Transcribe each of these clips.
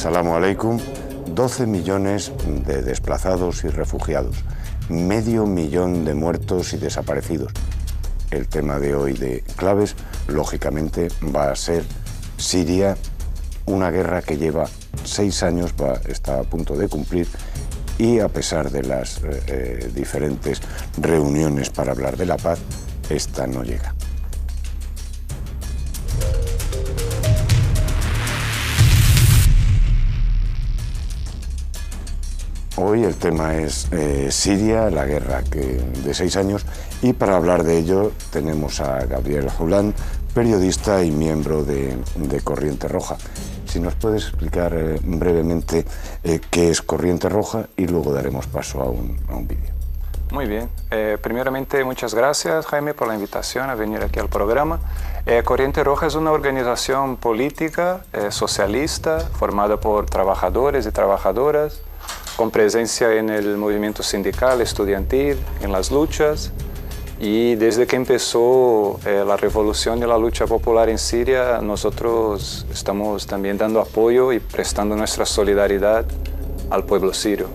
Salamu alaikum. 12 millones de desplazados y refugiados, medio millón de muertos y desaparecidos. El tema de hoy de Claves, lógicamente, va a ser Siria, una guerra que lleva 6 años, está a punto de cumplir, y a pesar de las diferentes reuniones para hablar de la paz, esta no llega. Hoy el tema es Siria, la guerra de 6 años, y para hablar de ello tenemos a Gabriel Julán, periodista y miembro de Corriente Roja. Si nos puedes explicar brevemente qué es Corriente Roja y luego daremos paso a un vídeo. Muy bien. Primeramente, muchas gracias, Jaime, por la invitación a venir aquí al programa. Corriente Roja es una organización política socialista formada por trabajadores y trabajadoras, con presencia en el movimiento sindical, estudiantil, en las luchas. Y desde que empezó la revolución y la lucha popular en Siria, nosotros estamos también dando apoyo y prestando nuestra solidaridad al pueblo sirio.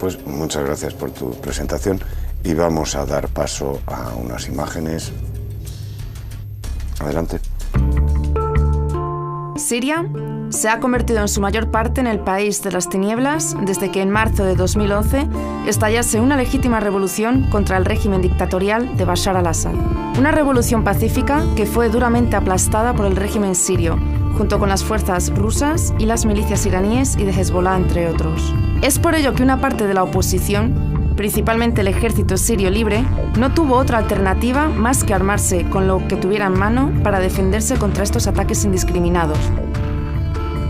Pues muchas gracias por tu presentación y vamos a dar paso a unas imágenes. Adelante. Siria se ha convertido en su mayor parte en el país de las tinieblas desde que en marzo de 2011 estallase una legítima revolución contra el régimen dictatorial de Bashar al-Assad. Una revolución pacífica que fue duramente aplastada por el régimen sirio, junto con las fuerzas rusas y las milicias iraníes y de Hezbollah, entre otros. Es por ello que una parte de la oposición, principalmente el ejército sirio libre, no tuvo otra alternativa más que armarse con lo que tuviera en mano para defenderse contra estos ataques indiscriminados.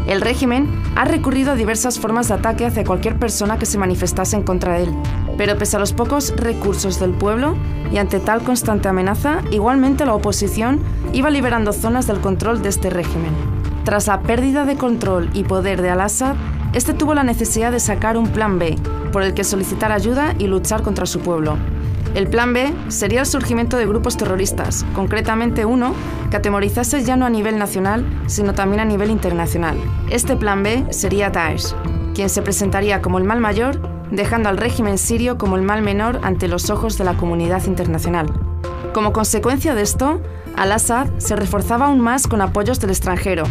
El régimen ha recurrido a diversas formas de ataque hacia cualquier persona que se manifestase en contra de él, pero pese a los pocos recursos del pueblo y ante tal constante amenaza, igualmente la oposición iba liberando zonas del control de este régimen. Tras la pérdida de control y poder de al-Assad, este tuvo la necesidad de sacar un plan B, por el que solicitar ayuda y luchar contra su pueblo. El plan B sería el surgimiento de grupos terroristas, concretamente uno que atemorizase ya no a nivel nacional, sino también a nivel internacional. Este plan B sería Daesh, quien se presentaría como el mal mayor, dejando al régimen sirio como el mal menor ante los ojos de la comunidad internacional. Como consecuencia de esto, al-Assad se reforzaba aún más con apoyos del extranjero,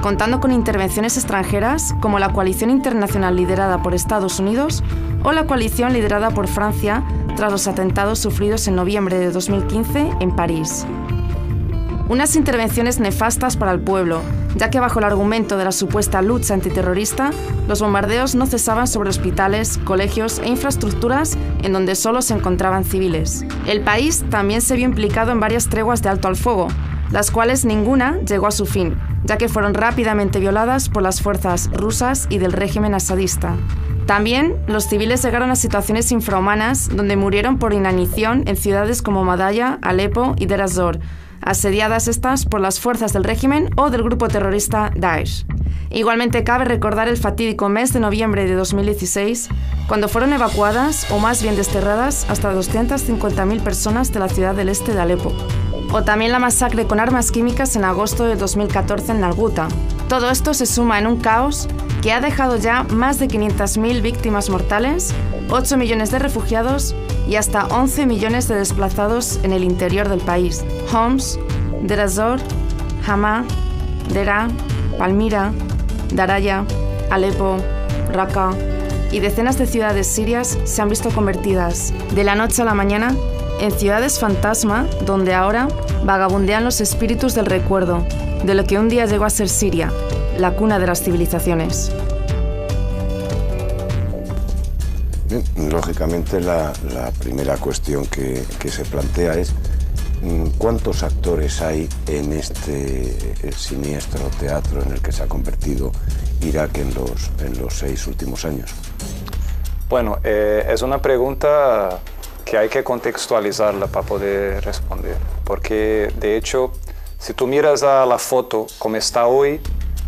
contando con intervenciones extranjeras como la coalición internacional liderada por Estados Unidos o la coalición liderada por Francia tras los atentados sufridos en noviembre de 2015 en París. Unas intervenciones nefastas para el pueblo, ya que bajo el argumento de la supuesta lucha antiterrorista, los bombardeos no cesaban sobre hospitales, colegios e infraestructuras en donde solo se encontraban civiles. El país también se vio implicado en varias treguas de alto al fuego, las cuales ninguna llegó a su fin, ya que fueron rápidamente violadas por las fuerzas rusas y del régimen asadista. También, los civiles llegaron a situaciones infrahumanas donde murieron por inanición en ciudades como Madaya, Alepo y Deir ez-Zor, asediadas estas por las fuerzas del régimen o del grupo terrorista Daesh. Igualmente cabe recordar el fatídico mes de noviembre de 2016, cuando fueron evacuadas, o más bien desterradas, hasta 250.000 personas de la ciudad del este de Alepo. O también la masacre con armas químicas en agosto de 2014 en Nalguta. Todo esto se suma en un caos que ha dejado ya más de 500.000 víctimas mortales, 8 millones de refugiados y hasta 11 millones de desplazados en el interior del país. Homs, Deir ez-Zor, Hama, Deraa, Palmira, Daraya, Alepo, Raqqa y decenas de ciudades sirias se han visto convertidas, de la noche a la mañana, en ciudades fantasma donde ahora vagabundean los espíritus del recuerdo de lo que un día llegó a ser Siria, la cuna de las civilizaciones. Bien, lógicamente la primera cuestión que se plantea es ¿cuántos actores hay en este siniestro teatro en el que se ha convertido Irak en los 6 últimos años? Bueno, es una pregunta que hay que contextualizarla para poder responder, porque de hecho, si tú miras a la foto como está hoy,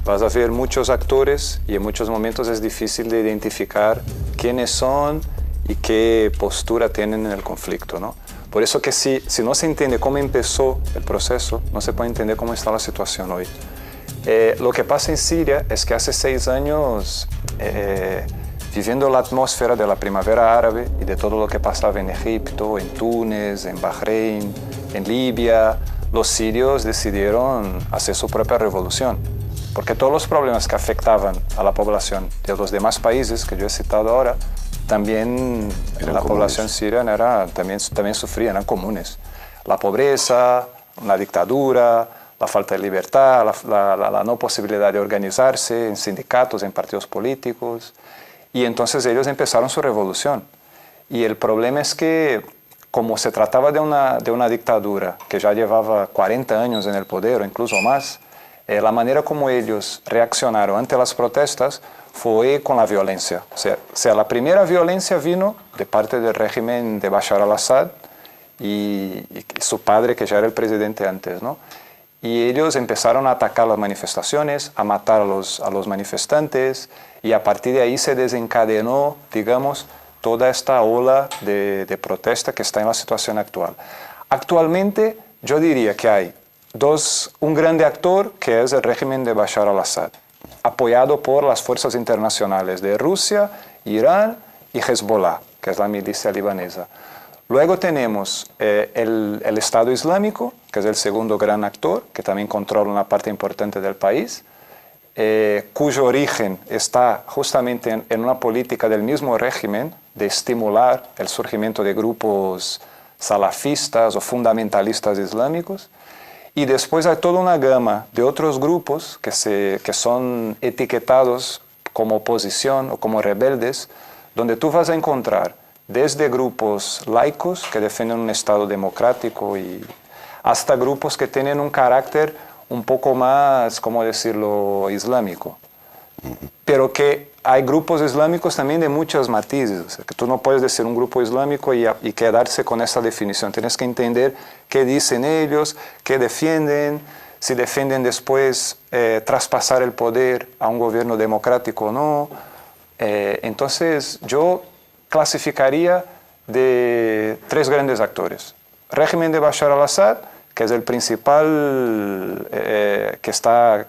vas a ver muchos actores y en muchos momentos es difícil de identificar quiénes son y qué postura tienen en el conflicto, ¿no? Por eso que si no se entiende cómo empezó el proceso, no se puede entender cómo está la situación hoy. Lo que pasa en Siria es que hace 6 años, viviendo la atmósfera de la primavera árabe y de todo lo que pasaba en Egipto, en Túnez, en Bahrein, en Libia, los sirios decidieron hacer su propia revolución. Porque todos los problemas que afectaban a la población de los demás países que yo he citado ahora, también la población siria también sufría, eran comunes. La pobreza, la dictadura, la falta de libertad, la no posibilidad de organizarse en sindicatos, en partidos políticos. Y entonces ellos empezaron su revolución. Y el problema es que, como se trataba de una dictadura que ya llevaba 40 años en el poder o incluso más, la manera como ellos reaccionaron ante las protestas fue con la violencia. O sea, la primera violencia vino de parte del régimen de Bashar al-Assad y su padre, que ya era el presidente antes, ¿no? Y ellos empezaron a atacar las manifestaciones, a matar a los manifestantes, y a partir de ahí se desencadenó, digamos, toda esta ola de protesta que está en la situación actual. Actualmente yo diría que hay un grande actor, que es el régimen de Bashar al-Assad, apoyado por las fuerzas internacionales de Rusia, Irán y Hezbollah, que es la milicia libanesa. Luego tenemos el Estado Islámico, que es el segundo gran actor, que también controla una parte importante del país, cuyo origen está justamente en una política del mismo régimen de estimular el surgimiento de grupos salafistas o fundamentalistas islámicos. Y después hay toda una gama de otros grupos que son etiquetados como oposición o como rebeldes, donde tú vas a encontrar desde grupos laicos que defienden un Estado democrático hasta grupos que tienen un carácter un poco más, ¿cómo decirlo?, islámico. Pero que hay grupos islámicos también de muchos matices. O sea, que tú no puedes decir un grupo islámico y quedarse con esa definición. Tienes que entender qué dicen ellos, qué defienden, si defienden después traspasar el poder a un gobierno democrático o no. Entonces yo clasificaría de 3 grandes actores. Régimen de Bashar al-Assad, que es el principal que está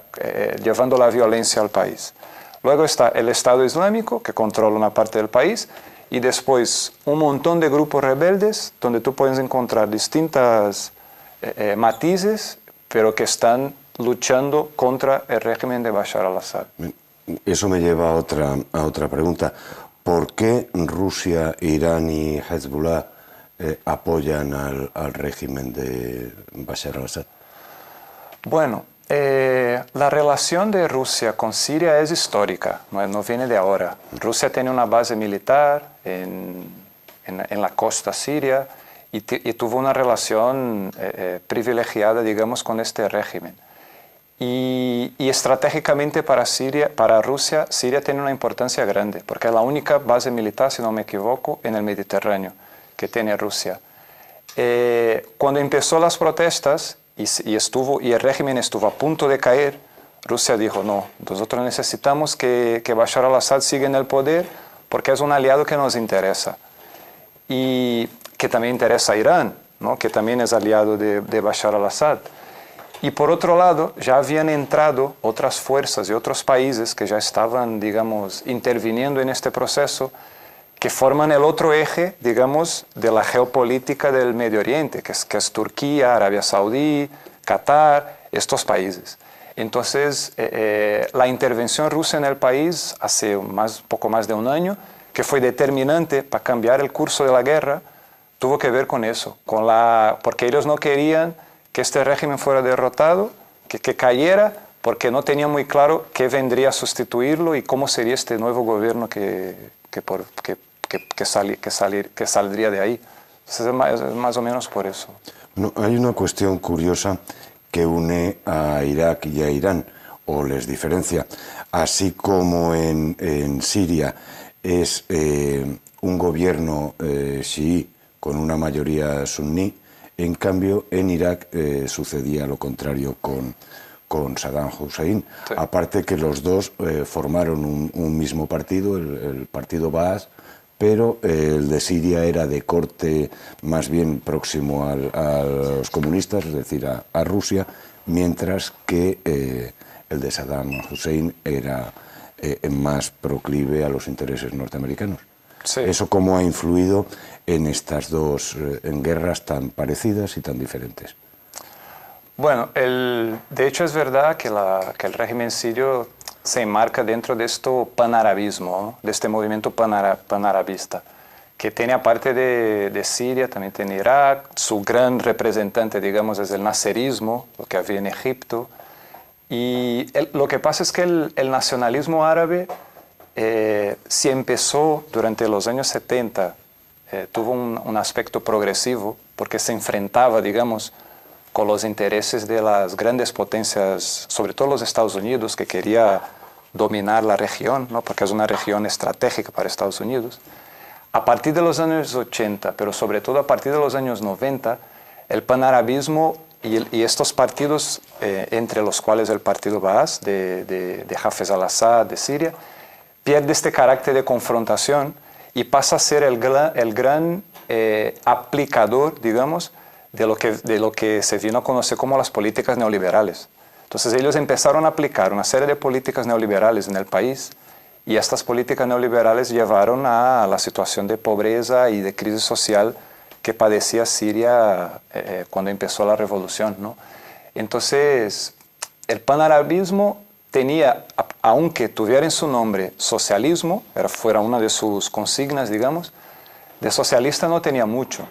llevando la violencia al país. Luego está el Estado Islámico, que controla una parte del país, y después un montón de grupos rebeldes, donde tú puedes encontrar distintas matices, pero que están luchando contra el régimen de Bashar al-Assad. Eso me lleva a otra pregunta. ¿Por qué Rusia, Irán y Hezbollah apoyan al régimen de Bashar al-Assad? Bueno, la relación de Rusia con Siria es histórica, no viene de ahora. Rusia tiene una base militar en la costa siria y tuvo una relación privilegiada, digamos, con este régimen. Y estratégicamente para Rusia, Siria tiene una importancia grande, porque es la única base militar, si no me equivoco, en el Mediterráneo que tiene Rusia. Cuando empezó las protestas y el régimen estuvo a punto de caer, Rusia dijo, no, nosotros necesitamos que Bashar al-Assad siga en el poder porque es un aliado que nos interesa. Y que también interesa a Irán, ¿no?, que también es aliado de Bashar al-Assad. Y por otro lado, ya habían entrado otras fuerzas y otros países que ya estaban, digamos, interviniendo en este proceso, que forman el otro eje, digamos, de la geopolítica del Medio Oriente, que es Turquía, Arabia Saudí, Qatar, estos países. Entonces, la intervención rusa en el país hace poco más de un año, que fue determinante para cambiar el curso de la guerra, tuvo que ver con eso, porque ellos no querían que este régimen fuera derrotado, que cayera, porque no tenían muy claro qué vendría a sustituirlo y cómo sería este nuevo gobierno que saldría de ahí. Entonces es más o menos por eso. No, hay una cuestión curiosa que une a Irak y a Irán, o les diferencia. Así como en Siria es un gobierno chií con una mayoría suní, en cambio en Irak sucedía lo contrario con Saddam Hussein. Sí. Aparte que los dos formaron un mismo partido, el partido Baas, pero el de Siria era de corte más bien próximo a los comunistas, es decir, a Rusia, mientras que el de Saddam Hussein era más proclive a los intereses norteamericanos. Sí. ¿Eso cómo ha influido en estas dos en guerras tan parecidas y tan diferentes? Bueno, de hecho es verdad que el régimen sirio se enmarca dentro de este panarabismo, ¿no? De este movimiento panarabista, que tiene aparte de Siria, también tiene Irak, su gran representante, digamos, es el naserismo, lo que había en Egipto. Y lo que pasa es que el nacionalismo árabe sí empezó durante los años 70, tuvo un aspecto progresivo, porque se enfrentaba, digamos, con los intereses de las grandes potencias, sobre todo los Estados Unidos, que quería dominar la región, ¿no? Porque es una región estratégica para Estados Unidos. A partir de los años 80, pero sobre todo a partir de los años 90, el panarabismo y estos partidos, entre los cuales el partido Baas de Hafez al-Assad de Siria, pierde este carácter de confrontación y pasa a ser el gran aplicador, digamos, de lo que se vino a conocer como las políticas neoliberales. Entonces ellos empezaron a aplicar una serie de políticas neoliberales en el país y estas políticas neoliberales llevaron a la situación de pobreza y de crisis social que padecía Siria cuando empezó la revolución, ¿no? Entonces, el panarabismo tenía, aunque tuviera en su nombre socialismo, fuera una de sus consignas, digamos, de socialista no tenía mucho.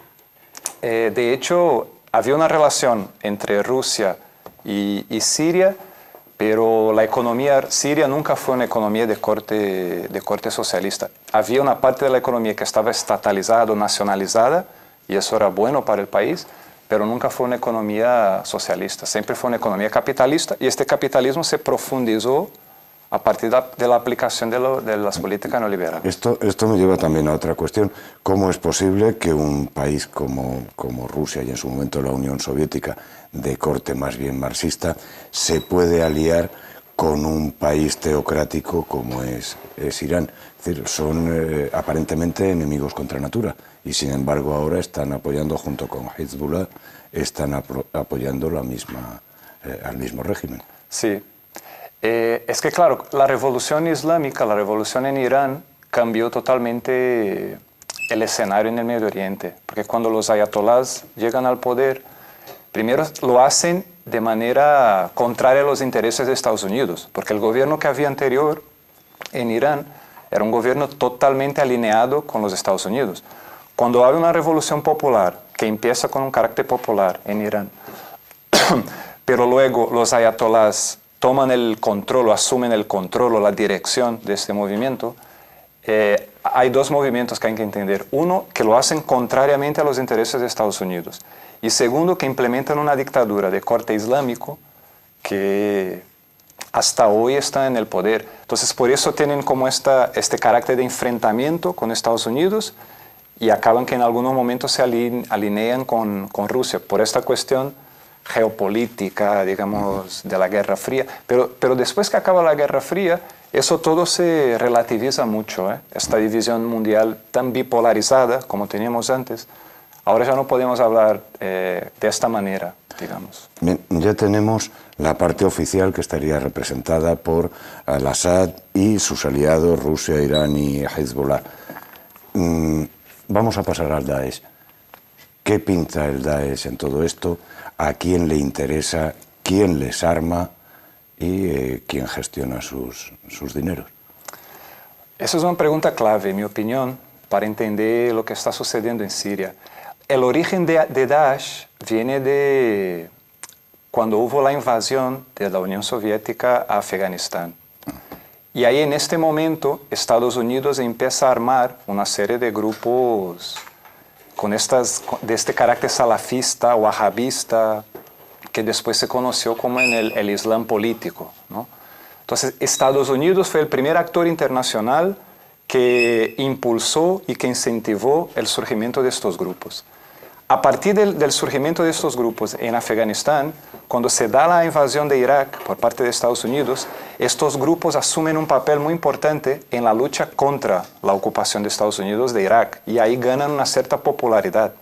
De hecho, había una relación entre Rusia y Siria, pero la economía siria nunca fue una economía de corte socialista. Había una parte de la economía que estaba estatalizada o nacionalizada, y eso era bueno para el país, pero nunca fue una economía socialista, siempre fue una economía capitalista, y este capitalismo se profundizó a partir de la aplicación de las políticas neoliberales. Esto me lleva también a otra cuestión. ¿Cómo es posible que un país como Rusia y en su momento la Unión Soviética, de corte más bien marxista, se puede aliar con un país teocrático como es Irán? Es decir, son aparentemente enemigos contra natura y sin embargo ahora están apoyando junto con Hezbollah, están apoyando al mismo régimen. Sí. Es que claro, la revolución islámica, la revolución en Irán cambió totalmente el escenario en el Medio Oriente, porque cuando los ayatolás llegan al poder, primero lo hacen de manera contraria a los intereses de Estados Unidos, porque el gobierno que había anterior en Irán era un gobierno totalmente alineado con los Estados Unidos. Cuando hay una revolución popular que empieza con un carácter popular en Irán, pero luego los ayatolás toman el control o asumen el control o la dirección de este movimiento, hay dos movimientos que hay que entender. Uno, que lo hacen contrariamente a los intereses de Estados Unidos. Y segundo, que implementan una dictadura de corte islámico que hasta hoy está en el poder. Entonces, por eso tienen como este carácter de enfrentamiento con Estados Unidos y acaban que en algunos momentos se alinean con Rusia por esta cuestión geopolítica, digamos, de la Guerra Fría. Pero después que acaba la Guerra Fría, eso todo se relativiza mucho, ¿eh? Esta división mundial tan bipolarizada como teníamos antes, ahora ya no podemos hablar de esta manera, digamos. Bien, ya tenemos la parte oficial que estaría representada por al-Assad y sus aliados, Rusia, Irán y Hezbollah. Vamos a pasar al Daesh. ¿Qué pinta el Daesh en todo esto? ¿A quién le interesa? ¿Quién les arma? ¿Y quién gestiona sus dineros? Esa es una pregunta clave, en mi opinión, para entender lo que está sucediendo en Siria. El origen de Daesh viene de cuando hubo la invasión de la Unión Soviética a Afganistán. Y ahí en este momento Estados Unidos empieza a armar una serie de grupos de este carácter salafista, wahabista, que después se conoció como en el Islam político, ¿no? Entonces, Estados Unidos fue el primer actor internacional que impulsó y que incentivó el surgimiento de estos grupos. A partir del surgimiento de estos grupos en Afganistán, cuando se da la invasión de Irak por parte de Estados Unidos, estos grupos asumen un papel muy importante en la lucha contra la ocupación de Estados Unidos de Irak y ahí ganan una cierta popularidad.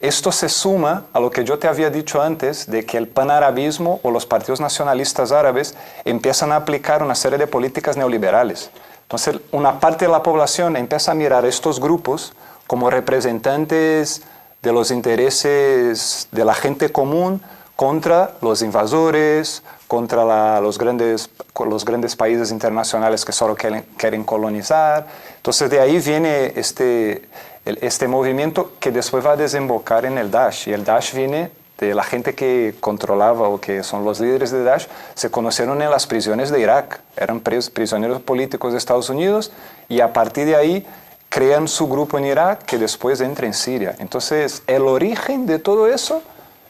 Esto se suma a lo que yo te había dicho antes, de que el panarabismo o los partidos nacionalistas árabes empiezan a aplicar una serie de políticas neoliberales. Entonces, una parte de la población empieza a mirar a estos grupos como representantes de los intereses de la gente común contra los invasores, contra los grandes países internacionales que solo quieren colonizar. Entonces, de ahí viene este movimiento que después va a desembocar en el Daesh. Y el Daesh viene de la gente que controlaba o que son los líderes de Daesh, se conocieron en las prisiones de Irak. Eran prisioneros políticos de Estados Unidos y a partir de ahí crean su grupo en Irak que después entra en Siria. Entonces, el origen de todo eso,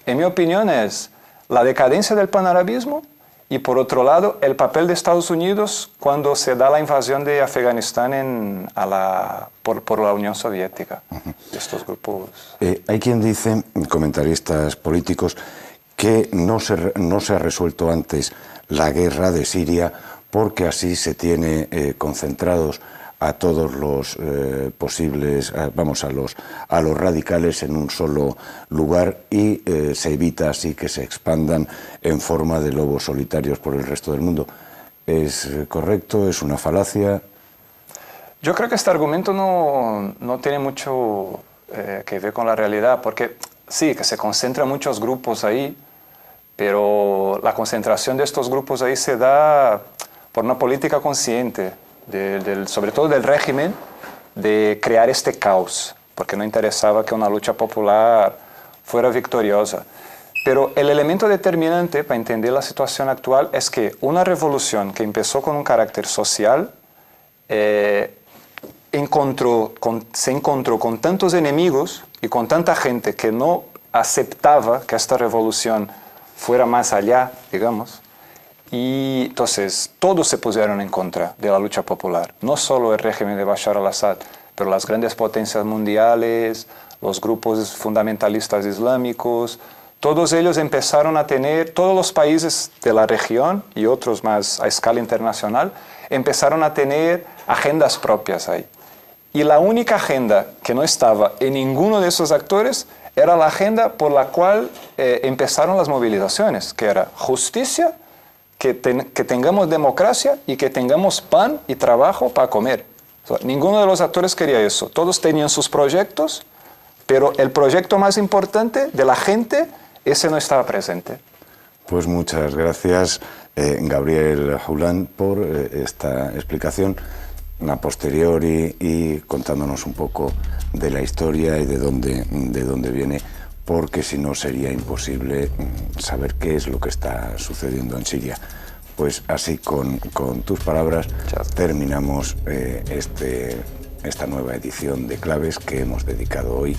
en mi opinión, es la decadencia del panarabismo y, por otro lado, el papel de Estados Unidos cuando se da la invasión de Afganistán por la Unión Soviética. Estos grupos. Hay quien dice, comentaristas políticos, que no se ha resuelto antes la guerra de Siria porque así se tiene concentrados a todos los posibles, a los radicales en un solo lugar y se evita así que se expandan en forma de lobos solitarios por el resto del mundo. ¿Es correcto? ¿Es una falacia? Yo creo que este argumento no tiene mucho que ver con la realidad, porque sí, que se concentran muchos grupos ahí, pero la concentración de estos grupos ahí se da por una política consciente, sobre todo del régimen, de crear este caos, porque no interesaba que una lucha popular fuera victoriosa. Pero el elemento determinante para entender la situación actual es que una revolución que empezó con un carácter social se encontró con tantos enemigos y con tanta gente que no aceptaba que esta revolución fuera más allá, digamos. Y entonces todos se pusieron en contra de la lucha popular, no solo el régimen de Bashar al-Assad, pero las grandes potencias mundiales, los grupos fundamentalistas islámicos, todos ellos empezaron a tener, todos los países de la región y otros más a escala internacional, empezaron a tener agendas propias ahí. Y la única agenda que no estaba en ninguno de esos actores era la agenda por la cual empezaron las movilizaciones, que era justicia, que tengamos democracia y que tengamos pan y trabajo para comer. O sea, ninguno de los actores quería eso. Todos tenían sus proyectos, pero el proyecto más importante de la gente, ese no estaba presente. Pues muchas gracias, Gabriel Julán, por esta explicación a posteriori y contándonos un poco de la historia y de dónde viene, porque si no sería imposible saber qué es lo que está sucediendo en Siria. Pues así, con tus palabras, terminamos esta nueva edición de Claves que hemos dedicado hoy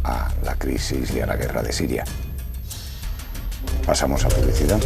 a la crisis y a la guerra de Siria. Pasamos a publicidad.